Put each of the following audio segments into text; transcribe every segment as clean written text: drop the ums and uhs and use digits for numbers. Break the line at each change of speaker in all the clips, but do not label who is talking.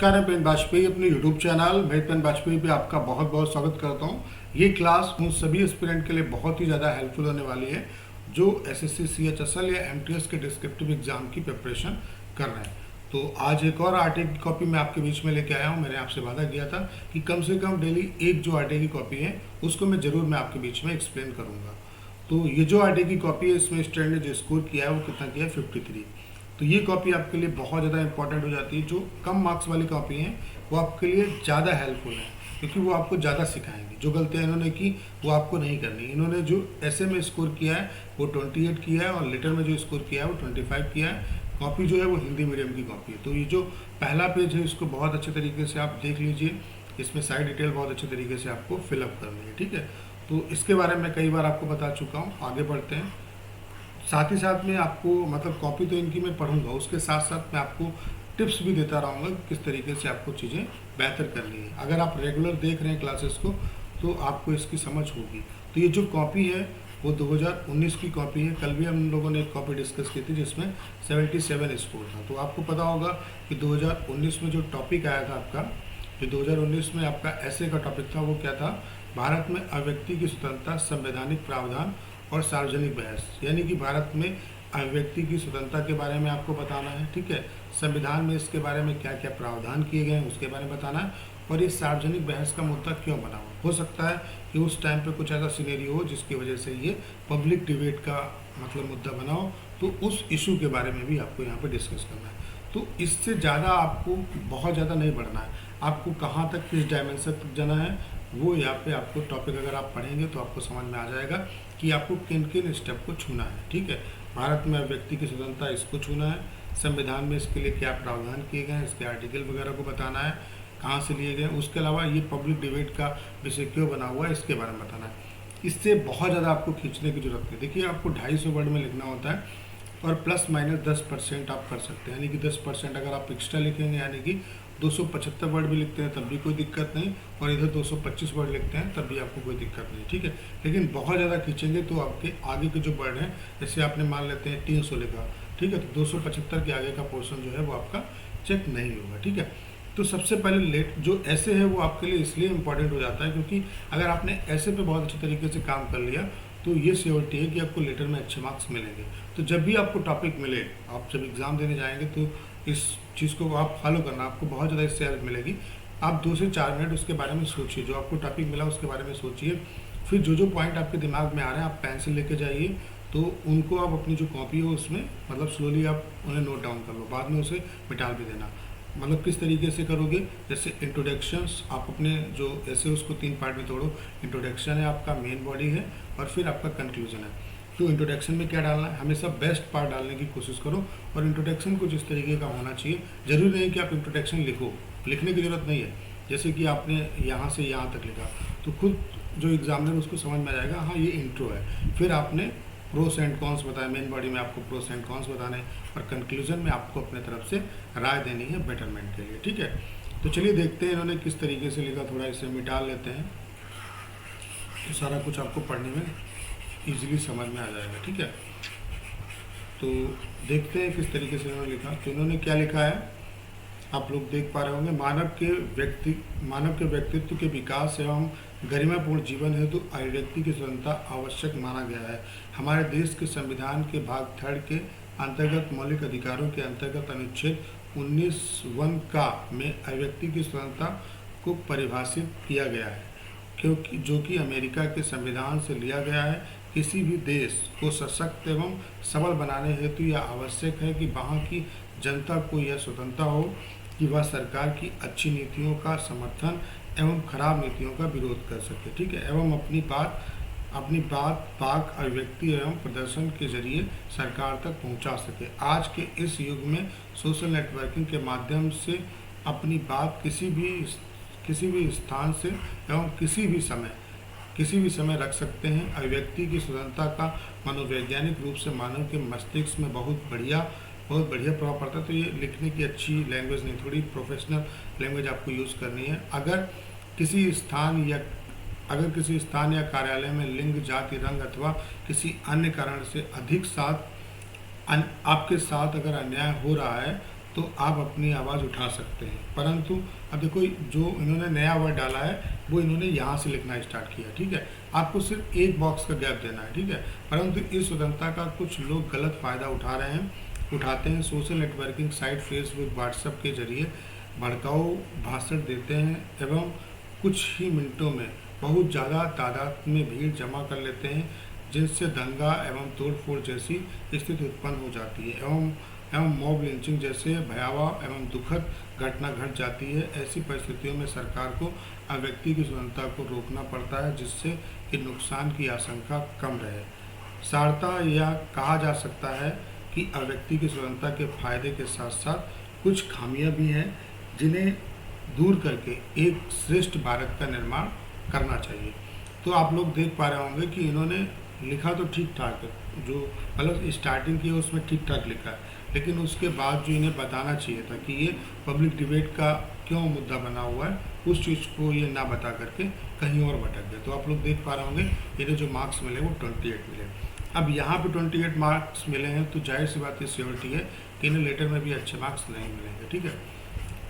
नमस्कार, मैं पेन वाजपेयी अपने YouTube चैनल मैं पेन वाजपेयी पे आपका बहुत बहुत स्वागत करता हूँ। ये क्लास उन सभी एस्पिरेंट के लिए बहुत ही ज़्यादा हेल्पफुल होने वाली है जो एसएससी CHSL या MTS के डिस्क्रिप्टिव एग्जाम की प्रिपरेशन कर रहे हैं। तो आज एक और आरटीए की कॉपी मैं आपके बीच में लेके आया हूँ। मैंने आपसे वादा किया था कि कम से कम डेली एक जो आरटीए की कॉपी है उसको मैं ज़रूर मैं आपके बीच में एक्सप्लेन करूँगा। तो ये जो आरटीए की कॉपी है इसमें स्टूडेंट ने जो स्कोर किया है वो कितना किया है 53। तो ये कॉपी आपके लिए बहुत ज़्यादा इंपॉर्टेंट हो जाती है। जो कम मार्क्स वाली कॉपी हैं वो आपके लिए ज़्यादा हेल्पफुल है क्योंकि वो आपको ज़्यादा सिखाएंगे। जो गलतियाँ इन्होंने की वो आपको नहीं करनी। इन्होंने जो ऐसे में स्कोर किया है वो 28 किया है और लेटर में जो स्कोर किया है वो 25 किया है। कॉपी जो है वो हिंदी मीडियम की कॉपी है। तो ये जो पहला पेज है इसको बहुत अच्छे तरीके से आप देख लीजिए। इसमें साइड डिटेल बहुत अच्छे तरीके से आपको फिलअप करनी है, ठीक है। तो इसके बारे में कई बार आपको बता चुका हूँ। आगे बढ़ते हैं। साथ ही साथ में आपको मतलब कॉपी तो इनकी मैं पढ़ूंगा, उसके साथ साथ मैं आपको टिप्स भी देता रहूँगा कि किस तरीके से आपको चीज़ें बेहतर करनी है। अगर आप रेगुलर देख रहे हैं क्लासेस को तो आपको इसकी समझ होगी। तो ये जो कॉपी है वो 2019 की कॉपी है। कल भी हम लोगों ने एक कॉपी डिस्कस की थी जिसमें 77 स्कोर था। तो आपको पता होगा कि 2019 में जो टॉपिक आया था आपका, जो 2019 में आपका ऐसे का टॉपिक था वो क्या था, भारत में अभिव्यक्ति की स्वतंत्रता, संवैधानिक प्रावधान और सार्वजनिक बहस। यानी कि भारत में अभिव्यक्ति की स्वतंत्रता के बारे में आपको बताना है, ठीक है। संविधान में इसके बारे में क्या क्या प्रावधान किए गए हैं उसके बारे में बताना है। और ये सार्वजनिक बहस का मुद्दा क्यों बना हो सकता है कि उस टाइम पे कुछ ऐसा सिनेरियो हो जिसकी वजह से ये पब्लिक डिबेट का मतलब मुद्दा बना हो। तो उस इशू के बारे में भी आपको यहाँ पे डिस्कस करना है। तो इससे ज़्यादा आपको बहुत ज़्यादा नहीं बढ़ना है। आपको कहाँ तक किस डायमेंशन तक जाना है वो यहाँ पे आपको टॉपिक अगर आप पढ़ेंगे तो आपको समझ में आ जाएगा कि आपको किन किन स्टेप को छूना है, ठीक है। भारत में व्यक्ति की स्वतंत्रता इसको छूना है, संविधान में इसके लिए क्या प्रावधान किए गए हैं, इसके आर्टिकल वगैरह को बताना है, कहाँ से लिए गए। उसके अलावा ये पब्लिक डिबेट का विषय क्यों बना हुआ है इसके बारे में बताना है। इससे बहुत ज़्यादा आपको खींचने की जरूरत नहीं। देखिए आपको 250 वर्ड में लिखना होता है और प्लस माइनस 10% आप कर सकते हैं। यानी कि 10% अगर आप एक्स्ट्रा लिखेंगे यानी कि 275 वर्ड भी लिखते हैं तब भी कोई दिक्कत नहीं, और इधर 225 वर्ड लिखते हैं तब भी आपको कोई दिक्कत नहीं, ठीक है। लेकिन बहुत ज़्यादा खींचेंगे तो आपके आगे के जो वर्ड हैं, जैसे आपने मान लेते हैं 300 लिखा, ठीक है, तो 275 के आगे का पोर्शन जो है वो आपका चेक नहीं होगा, ठीक है। तो सबसे पहले लेट जो ऐसे है वो आपके लिए इसलिए इम्पॉर्टेंट हो जाता है क्योंकि अगर आपने ऐसे पे बहुत अच्छे तरीके से काम कर लिया तो ये श्योरिटी है कि आपको लेटर में अच्छे मार्क्स मिलेंगे। तो जब भी आपको टॉपिक मिले, आप जब एग्ज़ाम देने जाएंगे तो इस चीज़ को आप फॉलो करना, आपको बहुत ज़्यादा इससे हेल्प मिलेगी। आप 2 से 4 मिनट उसके बारे में सोचिए, जो आपको टॉपिक मिला उसके बारे में सोचिए। फिर जो जो पॉइंट आपके दिमाग में आ रहे हैं आप पेंसिल लेके जाइए, तो उनको आप अपनी जो कॉपी हो उसमें मतलब स्लोली आप उन्हें नोट डाउन कर लो, बाद में उसे मिटाल भी देना। मतलब किस तरीके से करोगे, जैसे इंट्रोडक्शंस आप अपने जो ऐसे उसको 3 पार्ट में तोड़ो। इंट्रोडक्शन है आपका, मेन बॉडी है और फिर आपका कंक्लूजन है। तो इंट्रोडक्शन में क्या डालना है, हमेशा बेस्ट पार्ट डालने की कोशिश करो। और इंट्रोडक्शन कुछ इस तरीके का होना चाहिए, जरूरी नहीं कि आप इंट्रोडक्शन लिखो, लिखने की ज़रूरत नहीं है। जैसे कि आपने यहाँ से यहाँ तक लिखा तो खुद जो एग्जामिनर उसको समझ में आ जाएगा, हाँ ये इंट्रो है। फिर आपने प्रोस एंड कॉन्स बताए, मेन बॉडी में आपको प्रोस एंड कॉन्स बताने और कंक्लूजन में आपको अपने तरफ से राय देनी है बेटरमेंट के लिए, ठीक है। तो चलिए देखते हैं इन्होंने किस तरीके से लिखा, थोड़ा इसे मिटा लेते हैं तो सारा कुछ आपको पढ़ने में इजीली समझ में आ जाएगा, ठीक है। तो देखते हैं किस तरीके से इन्होंने लिखा। तो इन्होंने क्या लिखा है आप लोग देख पा रहे होंगे। मानव के व्यक्तित्व के विकास एवं गरिमापूर्ण जीवन हेतु अभिव्यक्ति की स्वतंत्रता आवश्यक माना गया है। हमारे देश के संविधान के भाग 3 के अंतर्गत मौलिक अधिकारों के अंतर्गत अनुच्छेद 19(1) का में अभिव्यक्ति की स्वतंत्रता को परिभाषित किया गया है, क्योंकि जो कि अमेरिका के संविधान से लिया गया है। किसी भी देश को सशक्त एवं सबल बनाने हेतु यह आवश्यक है कि वहाँ की जनता को यह स्वतंत्रता हो कि वह सरकार की अच्छी नीतियों का समर्थन एवं खराब नीतियों का विरोध कर सके, ठीक है, एवं अपनी बात पाक अभिव्यक्ति एवं प्रदर्शन के जरिए सरकार तक पहुंचा सके। आज के इस युग में सोशल नेटवर्किंग के माध्यम से अपनी बात किसी भी स्थान से एवं किसी भी समय रख सकते हैं। अभिव्यक्ति की स्वतंत्रता का मनोवैज्ञानिक रूप से मानव के मस्तिष्क में बहुत बढ़िया प्रभाव पड़ता है। तो ये लिखने की अच्छी लैंग्वेज नहीं, थोड़ी प्रोफेशनल लैंग्वेज आपको यूज़ करनी है। अगर किसी स्थान या कार्यालय में लिंग, जाति, रंग अथवा किसी अन्य कारण से आपके साथ अगर अन्याय हो रहा है तो आप अपनी आवाज़ उठा सकते हैं। परंतु अब देखो जो इन्होंने नया वर्ड डाला है वो इन्होंने यहाँ से लिखना स्टार्ट किया, ठीक है। आपको सिर्फ एक बॉक्स का गैप देना है, ठीक है। परंतु इस स्वतंत्रता का कुछ लोग गलत फ़ायदा उठाते हैं। Social networking site Facebook WhatsApp के जरिए भड़काऊ भाषण देते हैं एवं कुछ ही मिनटों में बहुत ज़्यादा तादाद में भीड़ जमा कर लेते हैं, जिनसे दंगा एवं तोड़फोड़ जैसी स्थिति उत्पन्न हो जाती है एवं मॉब लिंचिंग जैसे भयावह एवं दुखद घटना घट जाती है। ऐसी परिस्थितियों में सरकार को व्यक्ति की स्वतंत्रता को रोकना पड़ता है, जिससे कि नुकसान की आशंका कम रहे। सारता यह कहा जा सकता है कि व्यक्ति की स्वतंत्रता के फायदे के साथ साथ कुछ खामियां भी हैं, जिन्हें दूर करके एक श्रेष्ठ भारत का निर्माण करना चाहिए। तो आप लोग देख पा रहे होंगे कि इन्होंने लिखा तो ठीक ठाक है, जो मतलब स्टार्टिंग की है उसमें ठीक ठाक लिखा है, लेकिन उसके बाद जो इन्हें बताना चाहिए था कि ये पब्लिक डिबेट का क्यों मुद्दा बना हुआ है, उस चीज़ को ये ना बता करके कहीं और भटक गए। तो आप लोग देख पा रहे होंगे इन्हें जो मार्क्स मिले वो 28 मिले। अब यहाँ पे 28 मार्क्स मिले हैं तो जाहिर सी बात ये श्योरिटी है कि इन्हें लेटर में भी अच्छे मार्क्स नहीं मिलेंगे, ठीक है।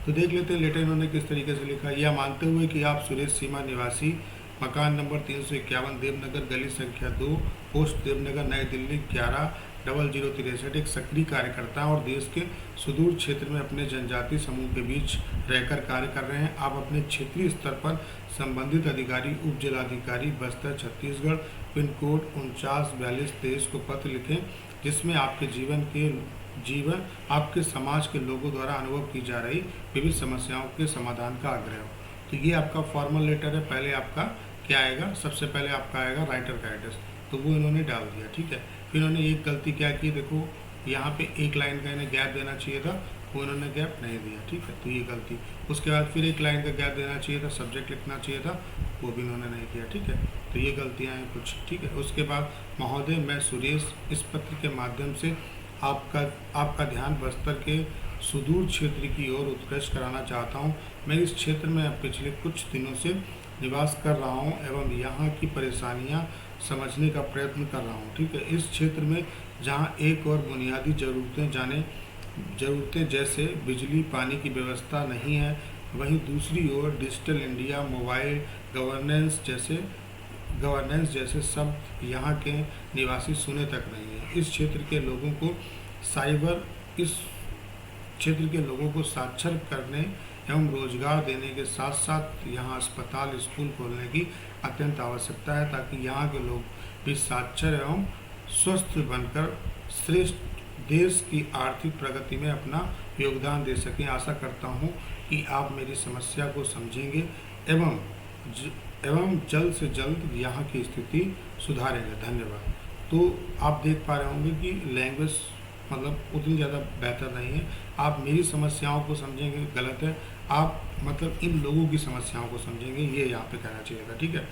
तो देख लेते हैं लेटर इन्होंने किस तरीके से लिखा। यह मानते हुए कि आप सुरेश सीमा निवासी मकान नंबर 351 देवनगर गली संख्या 2 पोस्ट देवनगर नई दिल्ली 110063 एक सक्रिय कार्यकर्ता और देश के सुदूर क्षेत्र में अपने जनजातीय समूह के बीच रहकर कार्य कर रहे हैं। आप अपने क्षेत्रीय स्तर पर संबंधित अधिकारी उप जिलाधिकारी बस्तर छत्तीसगढ़ पिन कोड 494223 को पत्र लिखें, जिसमें आपके जीवन आपके समाज के लोगों द्वारा अनुभव की जा रही विविध समस्याओं के समाधान का आग्रह हो। तो ये आपका फॉर्मल लेटर है। पहले आपका क्या आएगा, सबसे पहले आपका आएगा राइटर का एड्रेस, तो वो इन्होंने डाल दिया, ठीक है। फिर इन्होंने एक गलती क्या की, देखो यहाँ पे एक लाइन का इन्हें गैप देना चाहिए था, वो इन्होंने गैप नहीं दिया, ठीक है, तो ये गलती। उसके बाद फिर एक लाइन का गैप देना चाहिए था, सब्जेक्ट लिखना चाहिए था, वो भी इन्होंने नहीं किया, ठीक है। तो ये गलतियाँ हैं कुछ, ठीक है। उसके बाद महोदय मैं सुरेश इस पत्र के माध्यम से आपका ध्यान बस्तर के सुदूर क्षेत्र की ओर उत्कर्ष कराना चाहता हूँ। मैं इस क्षेत्र में पिछले कुछ दिनों से निवास कर रहा हूँ एवं यहाँ की परेशानियाँ समझने का प्रयत्न कर रहा हूँ, ठीक है। इस क्षेत्र में जहाँ एक और बुनियादी ज़रूरतें जैसे बिजली पानी की व्यवस्था नहीं है, वहीं दूसरी ओर डिजिटल इंडिया मोबाइल गवर्नेंस जैसे सब यहाँ के निवासी सुने तक नहीं है। इस क्षेत्र के लोगों को साक्षर करने एवं रोजगार देने के साथ साथ यहाँ अस्पताल स्कूल खोलने की अत्यंत आवश्यकता है, ताकि यहाँ के लोग भी साक्षर एवं स्वस्थ बनकर श्रेष्ठ देश की आर्थिक प्रगति में अपना योगदान दे सकें। आशा करता हूँ कि आप मेरी समस्या को समझेंगे एवं जल्द से जल्द यहाँ की स्थिति सुधारेंगे। धन्यवाद। तो आप देख पा रहे होंगे कि लैंग्वेज मतलब उतनी ज़्यादा बेहतर नहीं है। आप मेरी समस्याओं को समझेंगे गलत है, आप मतलब इन लोगों की समस्याओं को समझेंगे, ये यहाँ पे कहना चाहिए था, ठीक है।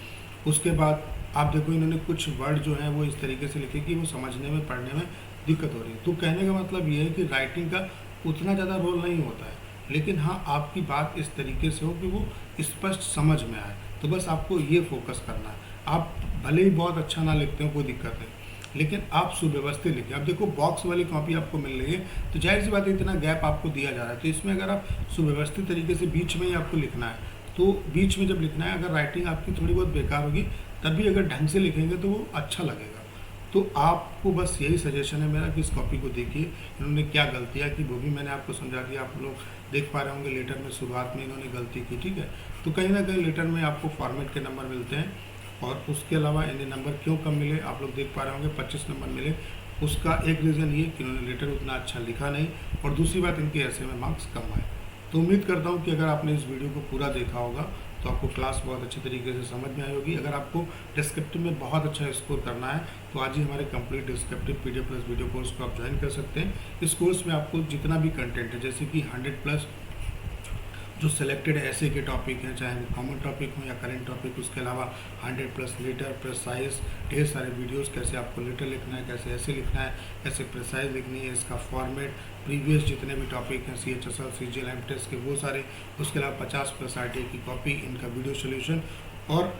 उसके बाद आप देखो इन्होंने कुछ वर्ड जो हैं वो इस तरीके से लिखे कि वो समझने में पढ़ने में दिक्कत हो रही है। तो कहने का मतलब ये है कि राइटिंग का उतना ज़्यादा रोल नहीं होता है, लेकिन हाँ आपकी बात इस तरीके से हो कि वो स्पष्ट समझ में आए। तो बस आपको ये फोकस करना है। आप भले ही बहुत अच्छा ना लिखते हो, कोई दिक्कत नहीं, लेकिन आप सुव्यवस्थित लिखें। अब देखो बॉक्स वाली कॉपी आपको मिल रही है, तो जाहिर सी बात है इतना गैप आपको दिया जा रहा है, तो इसमें अगर आप सुव्यवस्थित तरीके से बीच में ही आपको लिखना है, तो बीच में जब लिखना है, अगर राइटिंग आपकी थोड़ी बहुत बेकार होगी तब भी अगर ढंग से लिखेंगे तो वो अच्छा लगेगा। तो आपको बस यही सजेशन है मेरा कि इस कॉपी को देखिए, इन्होंने क्या गलतियाँ की वो भी मैंने आपको समझा दिया। आप लोग देख पा रहे होंगे लेटर में शुरुआत में इन्होंने गलती की, ठीक है। तो कहीं ना कहीं लेटर में आपको फॉर्मेट के नंबर मिलते हैं, और उसके अलावा इन्हें नंबर क्यों कम मिले आप लोग देख पा रहे होंगे, 25 नंबर मिले। उसका एक रीज़न ये कि उन्होंने लेटर उतना अच्छा लिखा नहीं, और दूसरी बात इनके ऐसे में मार्क्स कम आए। तो उम्मीद करता हूँ कि अगर आपने इस वीडियो को पूरा देखा होगा तो आपको क्लास बहुत अच्छे तरीके से समझ में आई होगी। अगर आपको डिस्क्रिप्टिव में बहुत अच्छा स्कोर करना है तो आज ही हमारे complete descriptive PDF plus video course को आप ज्वाइन कर सकते हैं। इस कोर्स में आपको जितना भी कंटेंट है, जैसे कि 100+ जो सिलेक्टेड ऐसे के टॉपिक हैं, चाहे वो कॉमन टॉपिक हो या करेंट टॉपिक, उसके अलावा 100+ लेटर प्रेसाइज, ढेर सारे वीडियोस, कैसे आपको लेटर लिखना है, कैसे ऐसे लिखना है, कैसे प्रेसाइज लिखनी है, इसका फॉर्मेट, प्रीवियस जितने भी टॉपिक हैं CHSL CGL MTS के वो सारे, उसके अलावा 50+ RTA की कॉपी, इनका वीडियो सोल्यूशन, और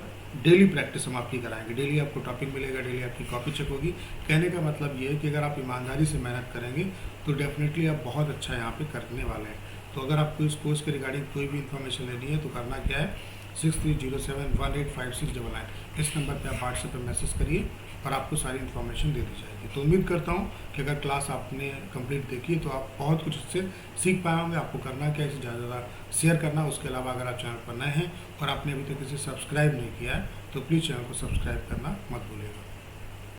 डेली प्रैक्टिस हम आपकी कराएंगे। डेली आपको टॉपिक मिलेगा, डेली आपकी कॉपी चेक होगी। कहने का मतलब ये है कि अगर आप ईमानदारी से मेहनत करेंगे तो डेफिनेटली आप बहुत अच्छा यहाँ पे करने वाले हैं। तो अगर आपको इस कोर्स के रिगार्डिंग कोई भी इन्फॉर्मेशन लेनी है तो करना क्या है, 6307185699 इस नंबर पे आप व्हाट्सएप पे मैसेज करिए और आपको सारी इन्फॉर्मेशन दे दी जाएगी। तो उम्मीद करता हूँ कि अगर क्लास आपने कंप्लीट देखी तो आप बहुत कुछ इससे सीख पाए होंगे। आपको करना क्या है, इसे ज़्यादा से ज़्यादा शेयर करना। उसके अलावा अगर आप चैनल पर नए हैं और आपने अभी तक इसे सब्सक्राइब नहीं किया है तो प्लीज़ चैनल को सब्सक्राइब करना मत भूलिएगा।